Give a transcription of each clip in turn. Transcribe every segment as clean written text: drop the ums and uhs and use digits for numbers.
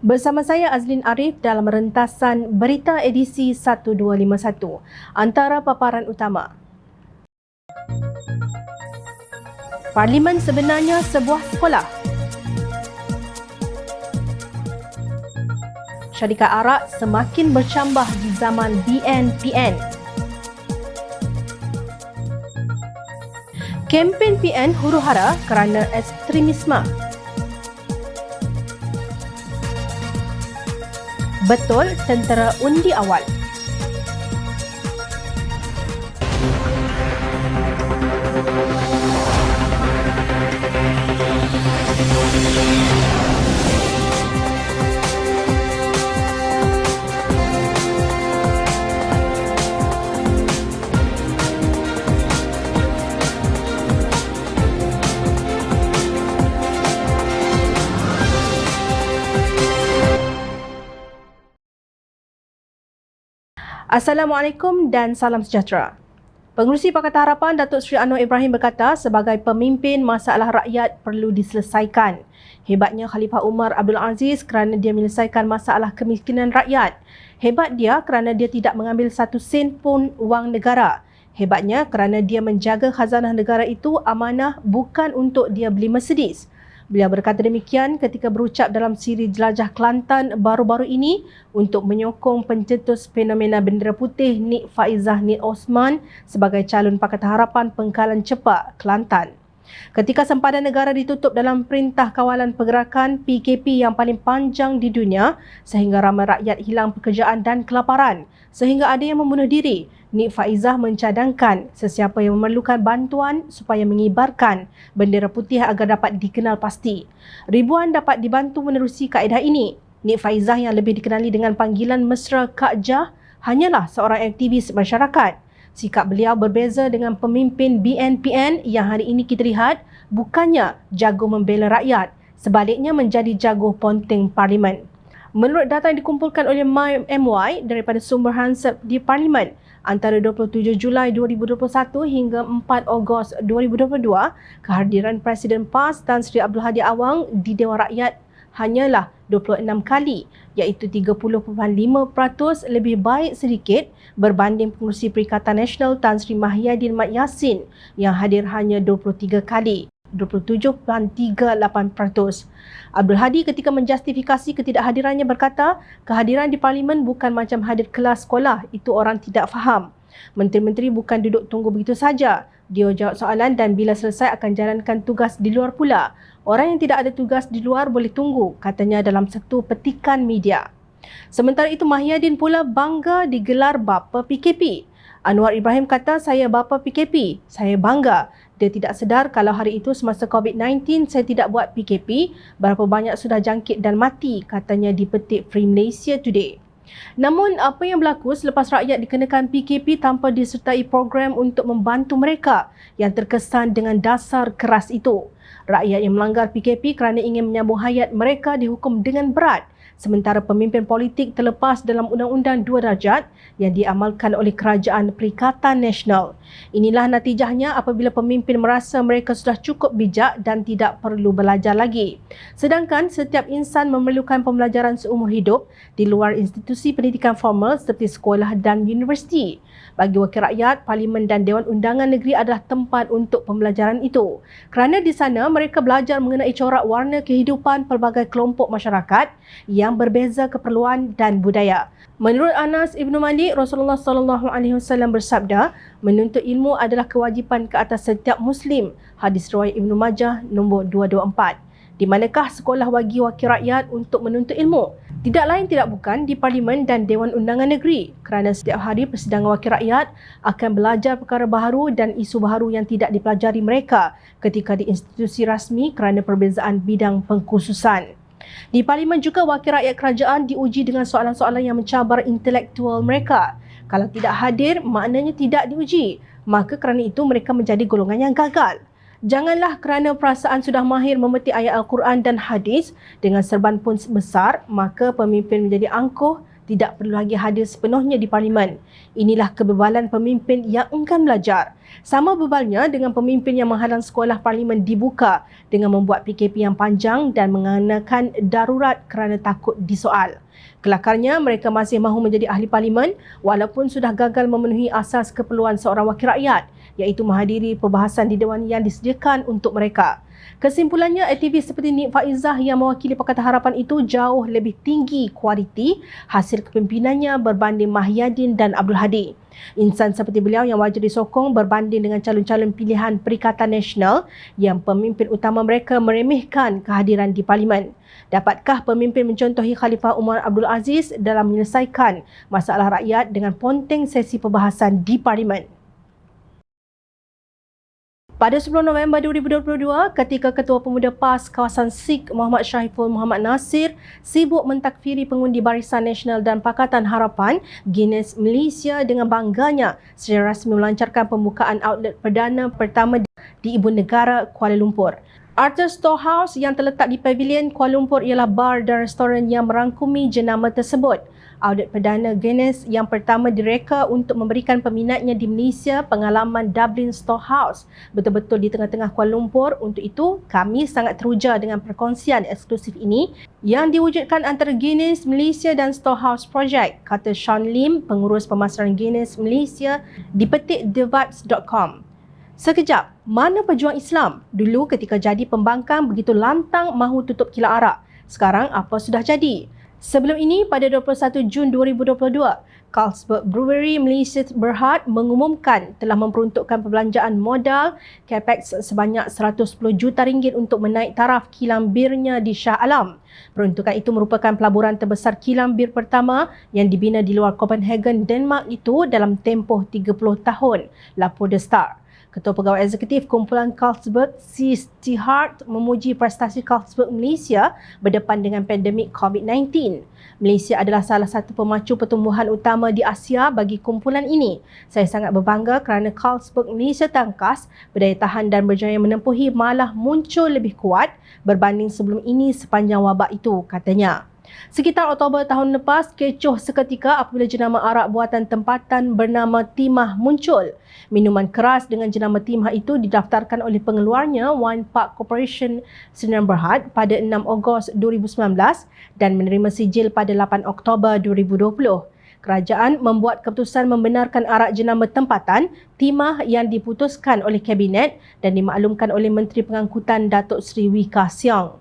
Bersama saya Azlin Arif dalam rentasan berita edisi 1251. Antara paparan utama. Parlimen sebenarnya sebuah sekolah. Syarikat arak semakin bercambah di zaman BNPN. Kempen PN huru-hara kerana ekstremisme. Betul tentera undi awal. Assalamualaikum dan salam sejahtera. Pengerusi Pakatan Harapan Datuk Seri Anwar Ibrahim berkata sebagai pemimpin masalah rakyat perlu diselesaikan. Hebatnya Khalifah Umar Abdul Aziz kerana dia menyelesaikan masalah kemiskinan rakyat. Hebat dia kerana dia tidak mengambil satu sen pun wang negara. Hebatnya kerana dia menjaga khazanah negara itu amanah bukan untuk dia beli Mercedes. Beliau berkata demikian ketika berucap dalam siri Jelajah Kelantan baru-baru ini untuk menyokong pencetus fenomena bendera putih Nik Faizah Nik Osman sebagai calon Pakatan Harapan Pengkalan Cepak Kelantan. Ketika sempadan negara ditutup dalam Perintah Kawalan Pergerakan PKP yang paling panjang di dunia sehingga ramai rakyat hilang pekerjaan dan kelaparan sehingga ada yang membunuh diri, Nik Faizah mencadangkan sesiapa yang memerlukan bantuan supaya mengibarkan bendera putih agar dapat dikenal pasti. Ribuan dapat dibantu menerusi kaedah ini. Nik Faizah yang lebih dikenali dengan panggilan mesra Kak Jah hanyalah seorang aktivis masyarakat. Sikap beliau berbeza dengan pemimpin BNPN yang hari ini kita lihat bukannya jago membela rakyat, sebaliknya menjadi jago ponteng parlimen. Menurut data yang dikumpulkan oleh MY daripada sumber Hansard di Parlimen, antara 27 Julai 2021 hingga 4 Ogos 2022, kehadiran Presiden PAS Tan Sri Abdul Hadi Awang di Dewan Rakyat hanyalah 26 kali, iaitu 30.5% lebih baik sedikit berbanding pengerusi Perikatan Nasional Tan Sri Mahyadin Mat Yassin yang hadir hanya 23 kali. 27.38%. Abdul Hadi ketika menjustifikasi ketidakhadirannya berkata, kehadiran di Parlimen bukan macam hadir kelas sekolah, itu orang tidak faham. Menteri-menteri bukan duduk tunggu begitu saja. Dia jawab soalan dan bila selesai akan jalankan tugas di luar pula. Orang yang tidak ada tugas di luar boleh tunggu, katanya dalam satu petikan media. Sementara itu Mahyadin pula bangga digelar bapa PKP. Anwar Ibrahim kata, saya bapa PKP, saya bangga. Dia tidak sedar kalau hari itu semasa COVID-19 saya tidak buat PKP, berapa banyak sudah jangkit dan mati, katanya di petik Free Malaysia Today. Namun apa yang berlaku selepas rakyat dikenakan PKP tanpa disertai program untuk membantu mereka yang terkesan dengan dasar keras itu? Rakyat yang melanggar PKP kerana ingin menyambung hayat mereka dihukum dengan berat. Sementara pemimpin politik terlepas dalam Undang-Undang 2 Darjat yang diamalkan oleh Kerajaan Perikatan Nasional. Inilah natijahnya apabila pemimpin merasa mereka sudah cukup bijak dan tidak perlu belajar lagi. Sedangkan setiap insan memerlukan pembelajaran seumur hidup di luar institusi pendidikan formal seperti sekolah dan universiti. Bagi wakil rakyat, Parlimen dan Dewan Undangan Negeri adalah tempat untuk pembelajaran itu. Kerana di sana mereka belajar mengenai corak warna kehidupan pelbagai kelompok masyarakat yang berbeza keperluan dan budaya. Menurut Anas Ibnu Malik, Rasulullah SAW bersabda, menuntut ilmu adalah kewajipan ke atas setiap Muslim. Hadis riwayat Ibnu Majah nombor 224. Di manakah sekolah bagi wakil rakyat untuk menuntut ilmu? Tidak lain tidak bukan di Parlimen dan Dewan Undangan Negeri, kerana setiap hari persidangan wakil rakyat akan belajar perkara baharu dan isu baharu yang tidak dipelajari mereka ketika di institusi rasmi kerana perbezaan bidang pengkhususan. Di Parlimen juga wakil rakyat kerajaan diuji dengan soalan-soalan yang mencabar intelektual mereka. Kalau tidak hadir, maknanya tidak diuji. Maka kerana itu mereka menjadi golongan yang gagal. Janganlah kerana perasaan sudah mahir memetik ayat Al-Quran dan hadis dengan serban pun besar, maka pemimpin menjadi angkuh tidak perlu lagi hadir sepenuhnya di Parlimen. Inilah kebebalan pemimpin yang enggan belajar. Sama bebalnya dengan pemimpin yang menghalang sekolah Parlimen dibuka dengan membuat PKP yang panjang dan mengenakan darurat kerana takut disoal. Kelakarnya, mereka masih mahu menjadi ahli Parlimen walaupun sudah gagal memenuhi asas keperluan seorang wakil rakyat, iaitu menghadiri perbahasan di Dewan yang disediakan untuk mereka. Kesimpulannya, aktivis seperti Nik Faizah yang mewakili Pakatan Harapan itu jauh lebih tinggi kualiti hasil kepimimpinannya berbanding Mahyadin dan Abdul Hadi. Insan seperti beliau yang wajar disokong berbanding dengan calon-calon pilihan Perikatan Nasional yang pemimpin utama mereka meremehkan kehadiran di Parlimen. Dapatkah pemimpin mencontohi Khalifah Umar Abdul Aziz dalam menyelesaikan masalah rakyat dengan ponteng sesi perbahasan di Parlimen? Pada 10 November 2022, ketika Ketua Pemuda PAS kawasan Sikh Muhammad Syaiful Muhammad Nasir sibuk mentakfiri pengundi Barisan Nasional dan Pakatan Harapan, Guinness Malaysia dengan bangganya secara rasmi melancarkan pembukaan outlet perdana pertama di Ibu Negara Kuala Lumpur. Arthur Storehouse yang terletak di Pavilion Kuala Lumpur ialah bar dan restoran yang merangkumi jenama tersebut. Outlet perdana Guinness yang pertama direka untuk memberikan peminatnya di Malaysia pengalaman Dublin Storehouse betul-betul di tengah-tengah Kuala Lumpur. Untuk itu, kami sangat teruja dengan perkongsian eksklusif ini yang diwujudkan antara Guinness Malaysia dan Storehouse Project, kata Sean Lim, pengurus pemasaran Guinness Malaysia di petik thevibes.com. Sekejap, mana pejuang Islam? Dulu ketika jadi pembangkang begitu lantang mahu tutup kilat arak. Sekarang apa sudah jadi? Sebelum ini, pada 21 Jun 2022, Carlsberg Brewery Malaysia Berhad mengumumkan telah memperuntukkan perbelanjaan modal capex sebanyak 110 juta ringgit untuk menaik taraf kilang birnya di Shah Alam. Peruntukan itu merupakan pelaburan terbesar kilang bir pertama yang dibina di luar Copenhagen, Denmark itu dalam tempoh 30 tahun, lapor The Star. Ketua Pegawai Eksekutif Kumpulan Carlsberg, C. Hart, memuji prestasi Carlsberg Malaysia berdepan dengan pandemik COVID-19. Malaysia adalah salah satu pemacu pertumbuhan utama di Asia bagi kumpulan ini. Saya sangat berbangga kerana Carlsberg Malaysia tangkas, berdaya tahan dan berjaya menempuhi malah muncul lebih kuat berbanding sebelum ini sepanjang wabak itu, katanya. Sekitar Oktober tahun lepas, kecoh seketika apabila jenama arak buatan tempatan bernama Timah muncul. Minuman keras dengan jenama Timah itu didaftarkan oleh pengeluarnya Wine Park Corporation Sdn Bhd pada 6 Ogos 2019 dan menerima sijil pada 8 Oktober 2020. Kerajaan membuat keputusan membenarkan arak jenama tempatan Timah yang diputuskan oleh Kabinet dan dimaklumkan oleh Menteri Pengangkutan Datuk Seri Wee Ka Siong.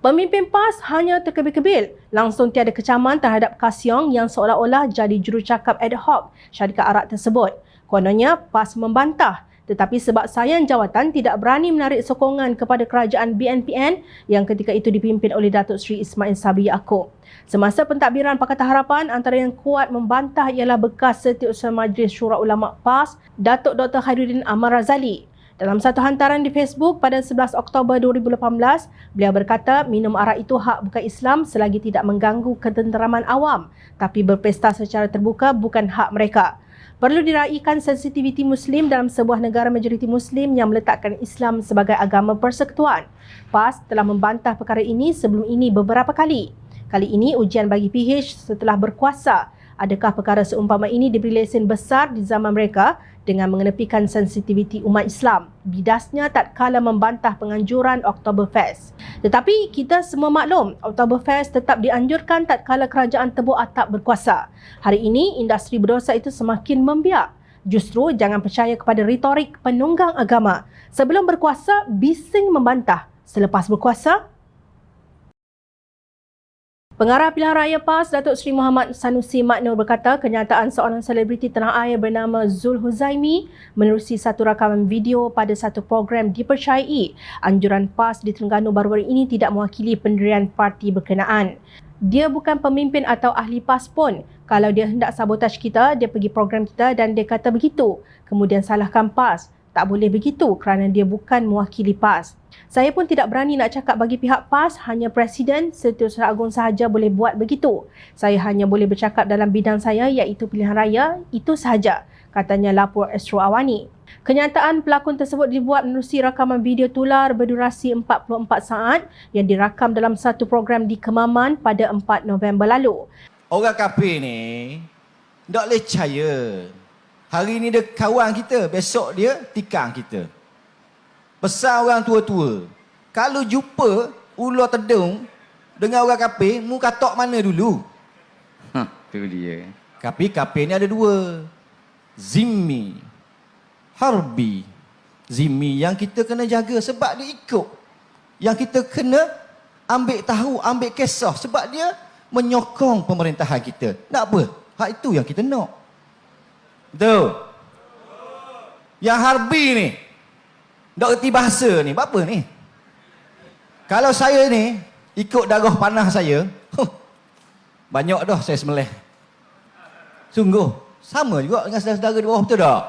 Pemimpin PAS hanya terkebil-kebil, langsung tiada kecaman terhadap Ka Siong yang seolah-olah jadi jurucakap ad hoc syarikat arak tersebut. Kononnya, PAS membantah, tetapi sebab sayang jawatan tidak berani menarik sokongan kepada kerajaan BNPN yang ketika itu dipimpin oleh Datuk Seri Ismail Sabri Yaakob. Semasa pentadbiran Pakatan Harapan, antara yang kuat membantah ialah bekas Setiausaha Majlis Syura Ulama PAS, Datuk Dr. Khairuddin Ahmad Razali. Dalam satu hantaran di Facebook pada 11 Oktober 2018, beliau berkata minum arak itu hak bukan Islam selagi tidak mengganggu ketenteraman awam, tapi berpesta secara terbuka bukan hak mereka. Perlu diraikan sensitiviti Muslim dalam sebuah negara majoriti Muslim yang meletakkan Islam sebagai agama persekutuan. PAS telah membantah perkara ini sebelum ini beberapa kali. Kali ini ujian bagi PH setelah berkuasa. Adakah perkara seumpama ini diberi lesen besar di zaman mereka dengan mengenepikan sensitiviti umat Islam? Bidasnya tatkala membantah penganjuran Oktoberfest. Tetapi kita semua maklum, Oktoberfest tetap dianjurkan tatkala kerajaan tebuk atap berkuasa. Hari ini, industri berdosa itu semakin membiak. Justru jangan percaya kepada retorik penunggang agama. Sebelum berkuasa, bising membantah. Selepas berkuasa, Pengarah Pilihan Raya PAS, Datuk Seri Muhammad Sanusi Maknur berkata kenyataan seorang selebriti tanah air bernama Zul Huzaimi menerusi satu rakaman video pada satu program dipercayai anjuran PAS di Terengganu baru-baru ini tidak mewakili pendirian parti berkenaan. Dia bukan pemimpin atau ahli PAS pun. Kalau dia hendak sabotaj kita, dia pergi program kita dan dia kata begitu. Kemudian salahkan PAS. Tak boleh begitu kerana dia bukan mewakili PAS. Saya pun tidak berani nak cakap bagi pihak PAS, hanya Presiden Setiausaha Agung sahaja boleh buat begitu. Saya hanya boleh bercakap dalam bidang saya iaitu pilihan raya, itu sahaja, katanya lapor Astro Awani. Kenyataan pelakon tersebut dibuat menerusi rakaman video tular berdurasi 44 saat yang dirakam dalam satu program di Kemaman pada 4 November lalu. Orang kafir ni tak boleh percaya. Hari ni dia kawan kita, besok dia tikang kita. Pesan orang tua-tua, kalau jumpa ular tedung dengan orang kafir, mu katok mana dulu? Tu dia. Tapi kafir ni ada dua. Zimmi, harbi. Zimmi yang kita kena jaga sebab dia ikut. Yang kita kena ambil tahu, ambil kisah sebab dia menyokong pemerintahan kita. Nak apa? Hak itu yang kita nak. Betul? Yang harbi ni, tak erti bahasa ni, buat apa ni? Kalau saya ni, ikut darah panah saya, banyak dah saya sembelih. Sungguh, sama juga dengan saudara-saudara di bawah, betul tak?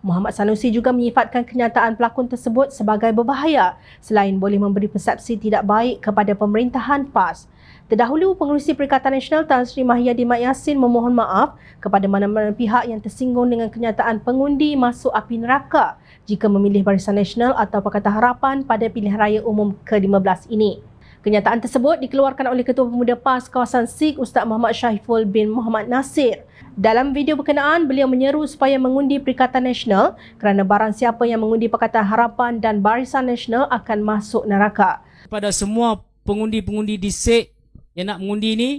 Muhammad Sanusi juga menyifatkan kenyataan pelakon tersebut sebagai berbahaya selain boleh memberi persepsi tidak baik kepada pemerintahan PAS. Terdahulu, Pengerusi Perikatan Nasional Tan Sri Mahyadin Mat Yassin memohon maaf kepada mana-mana pihak yang tersinggung dengan kenyataan pengundi masuk api neraka jika memilih Barisan Nasional atau Pakatan Harapan pada pilihan raya umum ke-15 ini. Kenyataan tersebut dikeluarkan oleh Ketua Pemuda PAS kawasan SIG Ustaz Muhammad Syaiful bin Muhammad Nasir. Dalam video berkenaan, beliau menyeru supaya mengundi Perikatan Nasional kerana barang siapa yang mengundi Pakatan Harapan dan Barisan Nasional akan masuk neraka. Kepada semua pengundi-pengundi di SIG yang nak mengundi ni,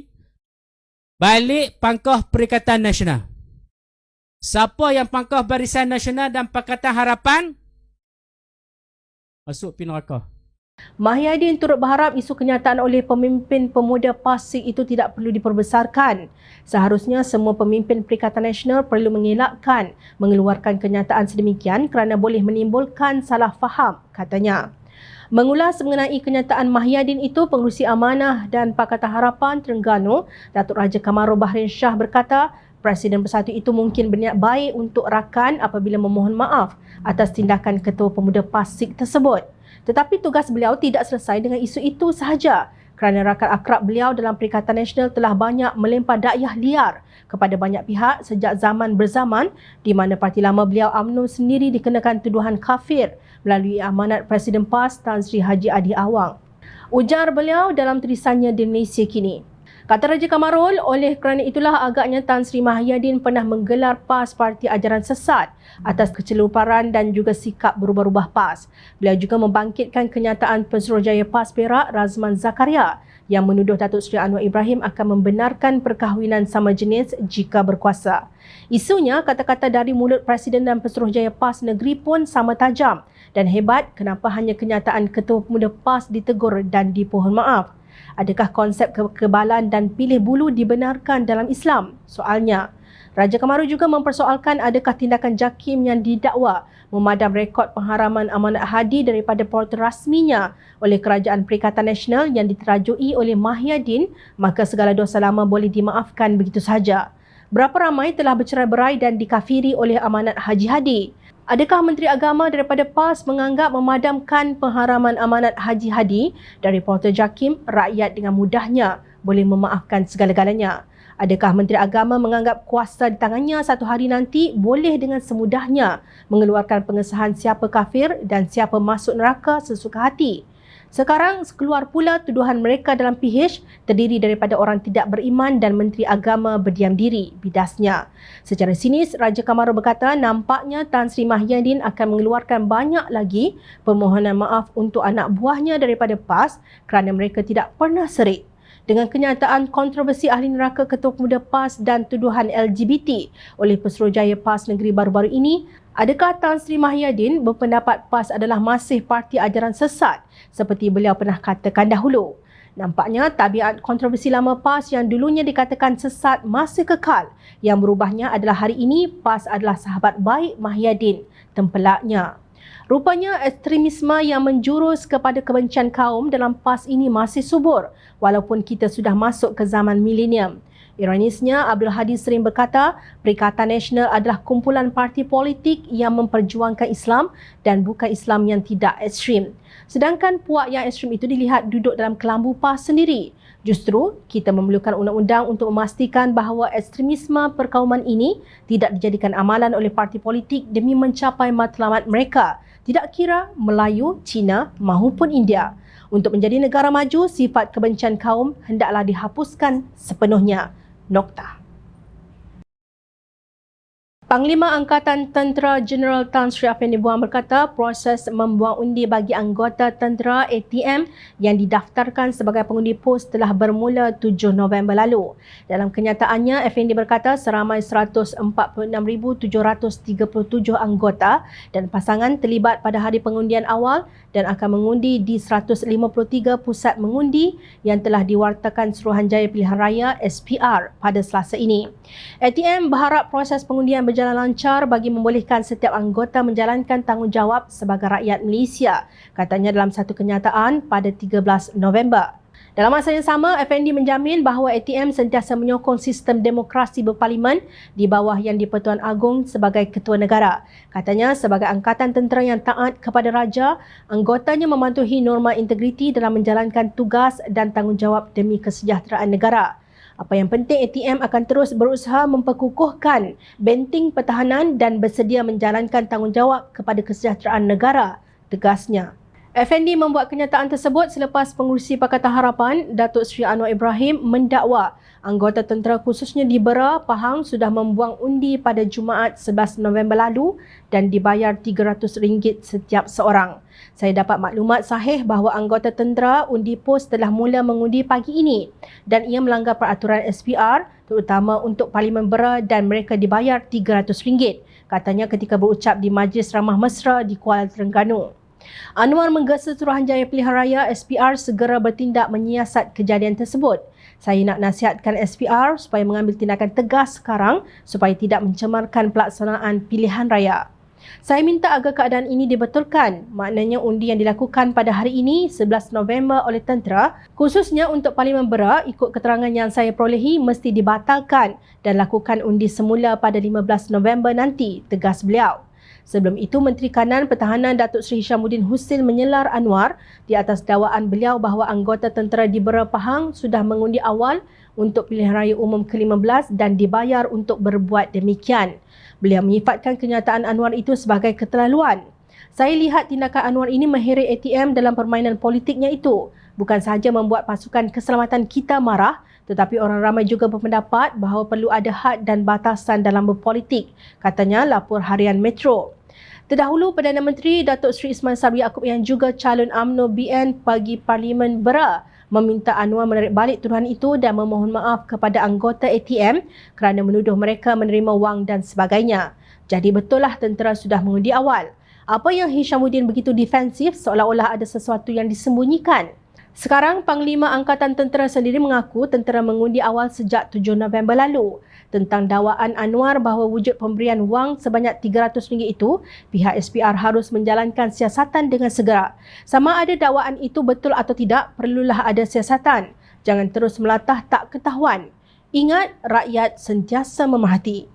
balik pangkah Perikatan Nasional. Siapa yang pangkah Barisan Nasional dan Pakatan Harapan, masuk pi neraka. Mahyadin turut berharap isu kenyataan oleh pemimpin pemuda PAS SIG itu tidak perlu diperbesarkan. Seharusnya semua pemimpin Perikatan Nasional perlu mengelakkan mengeluarkan kenyataan sedemikian kerana boleh menimbulkan salah faham, katanya. Mengulas mengenai kenyataan Mahyadin itu, Pengerusi Amanah dan Pakatan Harapan Terengganu, Datuk Raja Kamaru Bahrin Shah berkata, Presiden Bersatu itu mungkin berniat baik untuk rakan apabila memohon maaf atas tindakan Ketua Pemuda PAS SIG tersebut. Tetapi tugas beliau tidak selesai dengan isu itu sahaja kerana rakan akrab beliau dalam Perikatan Nasional telah banyak melempar dakwah liar kepada banyak pihak sejak zaman berzaman di mana parti lama beliau UMNO sendiri dikenakan tuduhan kafir melalui amanat Presiden PAS Tan Sri Haji Adi Awang. Ujar beliau dalam tulisannya di Malaysia Kini. Kata Raja Kamarul, oleh kerana itulah agaknya Tan Sri Mahyadin pernah menggelar PAS parti ajaran sesat atas keceluparan dan juga sikap berubah-ubah PAS. Beliau juga membangkitkan kenyataan Pesuruhjaya PAS Perak Razman Zakaria yang menuduh Datuk Seri Anwar Ibrahim akan membenarkan perkahwinan sama jenis jika berkuasa. Isunya, kata-kata dari mulut Presiden dan Pesuruhjaya PAS negeri pun sama tajam dan hebat kenapa hanya kenyataan Ketua Pemuda PAS ditegur dan dipohon maaf. Adakah konsep kekebalan dan pilih bulu dibenarkan dalam Islam? Soalnya, Raja Kamaru juga mempersoalkan adakah tindakan JAKIM yang didakwa memadam rekod pengharaman amanat hadi daripada portal rasminya oleh Kerajaan Perikatan Nasional yang diterajui oleh Mahyadin, maka segala dosa lama boleh dimaafkan begitu sahaja. Berapa ramai telah bercerai-berai dan dikafiri oleh amanat Haji Hadi? Adakah Menteri Agama daripada PAS menganggap memadamkan pengharaman amanat Haji Hadi dari portal JAKIM, rakyat dengan mudahnya boleh memaafkan segala-galanya? Adakah Menteri Agama menganggap kuasa di tangannya satu hari nanti boleh dengan semudahnya mengeluarkan pengesahan siapa kafir dan siapa masuk neraka sesuka hati? Sekarang keluar pula tuduhan mereka dalam PH terdiri daripada orang tidak beriman dan Menteri Agama berdiam diri, bidasnya. Secara sinis, Raja Kamaru berkata nampaknya Tan Sri Mahyadin akan mengeluarkan banyak lagi permohonan maaf untuk anak buahnya daripada PAS kerana mereka tidak pernah serik. Dengan kenyataan kontroversi ahli neraka Ketua Pemuda PAS dan tuduhan LGBT oleh Pesuruhjaya PAS negeri baru-baru ini, adakah Tan Sri Mahyadin berpendapat PAS adalah masih parti ajaran sesat seperti beliau pernah katakan dahulu? Nampaknya tabiat kontroversi lama PAS yang dulunya dikatakan sesat masih kekal. Yang berubahnya adalah hari ini PAS adalah sahabat baik Mahyadin, tempelaknya. Rupanya ekstremisme yang menjurus kepada kebencian kaum dalam PAS ini masih subur walaupun kita sudah masuk ke zaman milenium. Ironisnya, Abdul Hadi sering berkata, Perikatan Nasional adalah kumpulan parti politik yang memperjuangkan Islam dan bukan Islam yang tidak ekstrim. Sedangkan puak yang ekstrim itu dilihat duduk dalam kelambu PAS sendiri. Justru, kita memerlukan undang-undang untuk memastikan bahawa ekstremisme perkauman ini tidak dijadikan amalan oleh parti politik demi mencapai matlamat mereka, tidak kira Melayu, Cina maupun India. Untuk menjadi negara maju, sifat kebencian kaum hendaklah dihapuskan sepenuhnya. Noktah. Panglima Angkatan Tentera Jeneral Tan Sri Afendy Buang berkata proses membuang undi bagi anggota tentera ATM yang didaftarkan sebagai pengundi pos telah bermula 7 November lalu. Dalam kenyataannya, Afendy berkata seramai 146,737 anggota dan pasangan terlibat pada hari pengundian awal dan akan mengundi di 153 pusat mengundi yang telah diwartakan Suruhanjaya Pilihan Raya SPR pada Selasa ini. ATM berharap proses pengundian berjalan lancar bagi membolehkan setiap anggota menjalankan tanggungjawab sebagai rakyat Malaysia, katanya dalam satu kenyataan pada 13 November. Dalam masa yang sama, Afendy menjamin bahawa ATM sentiasa menyokong sistem demokrasi berparlimen di bawah Yang di-Pertuan Agong sebagai ketua negara. Katanya, sebagai angkatan tentera yang taat kepada raja, anggotanya mematuhi norma integriti dalam menjalankan tugas dan tanggungjawab demi kesejahteraan negara. Apa yang penting, ATM akan terus berusaha memperkukuhkan benteng pertahanan dan bersedia menjalankan tanggungjawab kepada kesejahteraan negara, tegasnya. Afendy membuat kenyataan tersebut selepas Pengerusi Pakatan Harapan, Datuk Seri Anwar Ibrahim mendakwa anggota tentera khususnya di Bera, Pahang sudah membuang undi pada Jumaat 11 November lalu dan dibayar RM300 setiap seorang. Saya dapat maklumat sahih bahawa anggota tentera undi pos telah mula mengundi pagi ini dan ia melanggar peraturan SPR terutama untuk Parlimen Bera dan mereka dibayar RM300, katanya ketika berucap di Majlis Ramah Mesra di Kuala Terengganu. Anwar menggesa Suruhanjaya Pilihan Raya SPR segera bertindak menyiasat kejadian tersebut. Saya nak nasihatkan SPR supaya mengambil tindakan tegas sekarang supaya tidak mencemarkan pelaksanaan pilihan raya. Saya minta agar keadaan ini dibetulkan, maknanya undi yang dilakukan pada hari ini 11 November oleh tentera, khususnya untuk Parlimen Bera ikut keterangan yang saya perolehi mesti dibatalkan dan lakukan undi semula pada 15 November nanti, tegas beliau. Sebelum itu, Menteri Kanan Pertahanan Datuk Seri Hishamuddin Hussein menyelar Anwar di atas dakwaan beliau bahawa anggota tentera di Bera Pahang sudah mengundi awal untuk pilihan raya umum ke-15 dan dibayar untuk berbuat demikian. Beliau menyifatkan kenyataan Anwar itu sebagai keterlaluan. Saya lihat tindakan Anwar ini mengheret ATM dalam permainan politiknya itu. Bukan sahaja membuat pasukan keselamatan kita marah, tetapi orang ramai juga berpendapat bahawa perlu ada had dan batasan dalam berpolitik, katanya lapor harian Metro. Terdahulu, Perdana Menteri Datuk Seri Ismail Sabri Yaakob yang juga calon UMNO BN bagi Parlimen Bera meminta Anwar menarik balik tuduhan itu dan memohon maaf kepada anggota ATM kerana menuduh mereka menerima wang dan sebagainya. Jadi betullah tentera sudah mengundi awal. Apa yang Hishamuddin begitu defensif seolah-olah ada sesuatu yang disembunyikan? Sekarang, Panglima Angkatan Tentera sendiri mengaku tentera mengundi awal sejak 7 November lalu. Tentang dakwaan Anwar bahawa wujud pemberian wang sebanyak RM300 itu, pihak SPR harus menjalankan siasatan dengan segera. Sama ada dakwaan itu betul atau tidak, perlulah ada siasatan. Jangan terus melatah tak ketahuan. Ingat, rakyat sentiasa memerhati.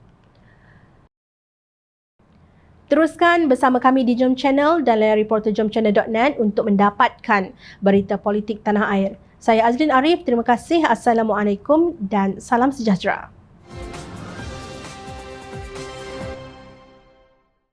Teruskan bersama kami di Jom Channel dan layar reporter jomchannel.net untuk mendapatkan berita politik tanah air. Saya Azlin Arif, terima kasih. Assalamualaikum dan salam sejahtera.